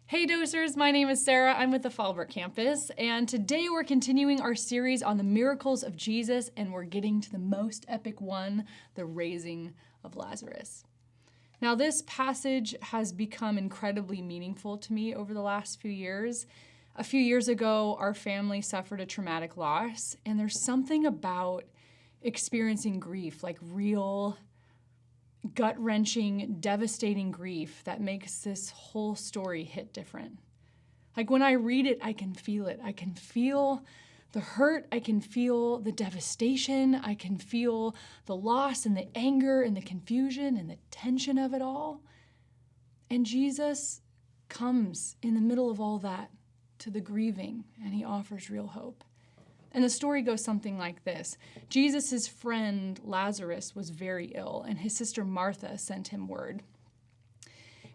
Hey Dosers, my name is Sarah. I'm with the Fallbrook campus, and today we're continuing our series on the miracles of Jesus, and we're getting to the most epic one, the raising of Lazarus. Now, this passage has become incredibly meaningful to me over the last few years. A few years ago, our family suffered a traumatic loss, and there's something about experiencing grief, like real gut-wrenching, devastating grief that makes this whole story hit different. Like when I read it, I can feel it. I can feel the hurt. I can feel the devastation. I can feel the loss and the anger and the confusion and the tension of it all. And Jesus comes in the middle of all that to the grieving, and he offers real hope. And the story goes something like this. Jesus' friend Lazarus was very ill, and his sister Martha sent him word.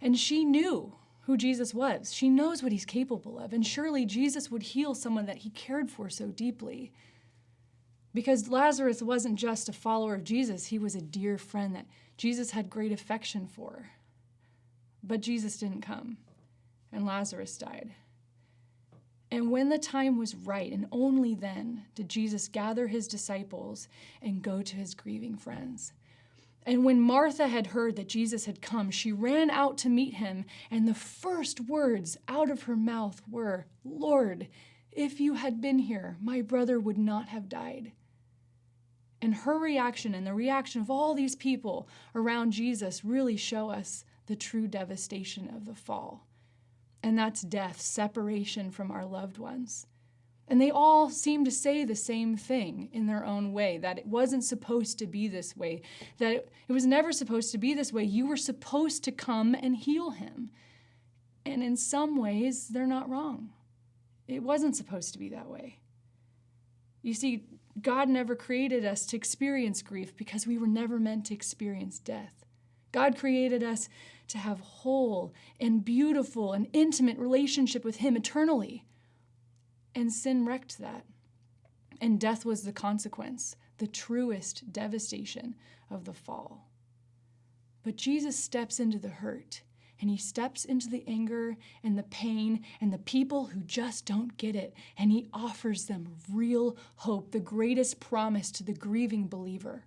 And she knew who Jesus was. She knows what he's capable of, and surely Jesus would heal someone that he cared for so deeply. Because Lazarus wasn't just a follower of Jesus, he was a dear friend that Jesus had great affection for. But Jesus didn't come, and Lazarus died. And when the time was right, and only then, did Jesus gather his disciples and go to his grieving friends. And when Martha had heard that Jesus had come, she ran out to meet him, and the first words out of her mouth were, "Lord, if you had been here, my brother would not have died." And her reaction and the reaction of all these people around Jesus really show us the true devastation of the fall. And that's death, separation from our loved ones. And they all seem to say the same thing in their own way, that it wasn't supposed to be this way, that it was never supposed to be this way. You were supposed to come and heal him. And in some ways, they're not wrong. It wasn't supposed to be that way. You see, God never created us to experience grief because we were never meant to experience death. God created us to have whole and beautiful and intimate relationship with him eternally. And sin wrecked that. And death was the consequence, the truest devastation of the fall. But Jesus steps into the hurt, and he steps into the anger and the pain and the people who just don't get it, and he offers them real hope, the greatest promise to the grieving believer.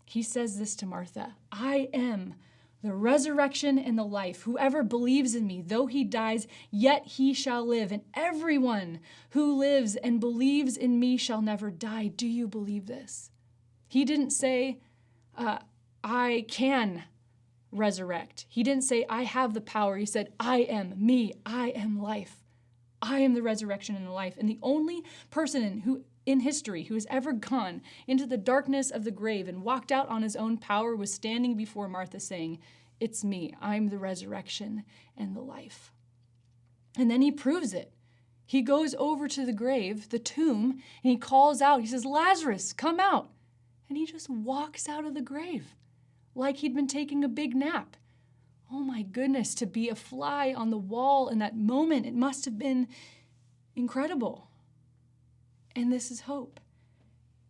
He says this to Martha, "I am the resurrection and the life. Whoever believes in me, though he dies, yet he shall live. And everyone who lives and believes in me shall never die." Do you believe this? He didn't say, I can resurrect. He didn't say, I have the power. He said, I am me. I am life. I am the resurrection and the life. And the only person in history who has ever gone into the darkness of the grave and walked out on his own power was standing before Martha saying, "It's me. I'm the resurrection and the life." And then he proves it. He goes over to the grave, the tomb, and he calls out. He says, "Lazarus, come out." And he just walks out of the grave like he'd been taking a big nap. Oh my goodness, to be a fly on the wall in that moment, it must have been incredible. And this is hope.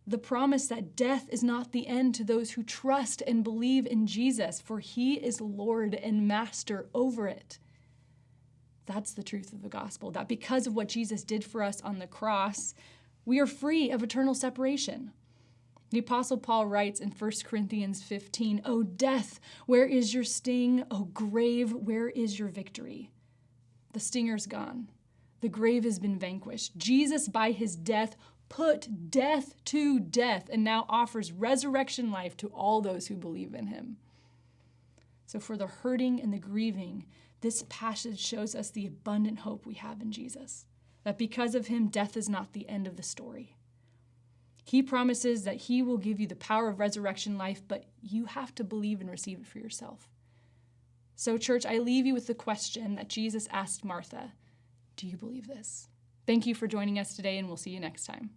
The promise that death is not the end to those who trust and believe in Jesus, for he is Lord and Master over it. That's the truth of the gospel, that because of what Jesus did for us on the cross, we are free of eternal separation. The Apostle Paul writes in 1 Corinthians 15, "O death, where is your sting? O grave, where is your victory?" The stinger's gone. The grave has been vanquished. Jesus, by his death, put death to death and now offers resurrection life to all those who believe in him. So for the hurting and the grieving, this passage shows us the abundant hope we have in Jesus, that because of him, death is not the end of the story. He promises that he will give you the power of resurrection life, but you have to believe and receive it for yourself. So, church, I leave you with the question that Jesus asked Martha. Do you believe this? Thank you for joining us today, and we'll see you next time.